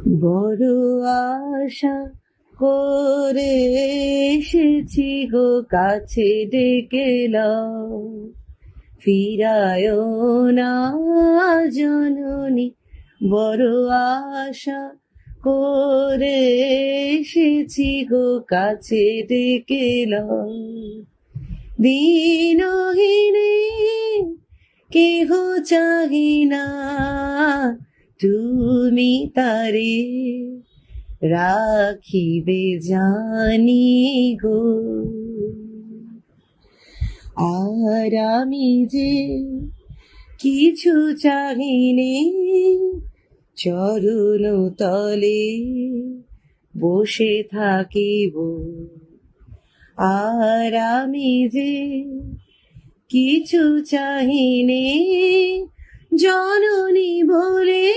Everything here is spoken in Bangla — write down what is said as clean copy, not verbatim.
বড় আশা করে এসেছি গো, কাছে ডেকে লও, ফিরায় না জননী। বড় আশা করে এসেছি গো, কাছে ডেকে লও। দিনহীনে কেহ চাহি না, তুমি তারে রাখিবে জানি গো। আর আমি যে কিছু চাহিনে, চরণ তলে বসে থাকিব। আর আমি যে কিছু চাহিনে, জননী বলে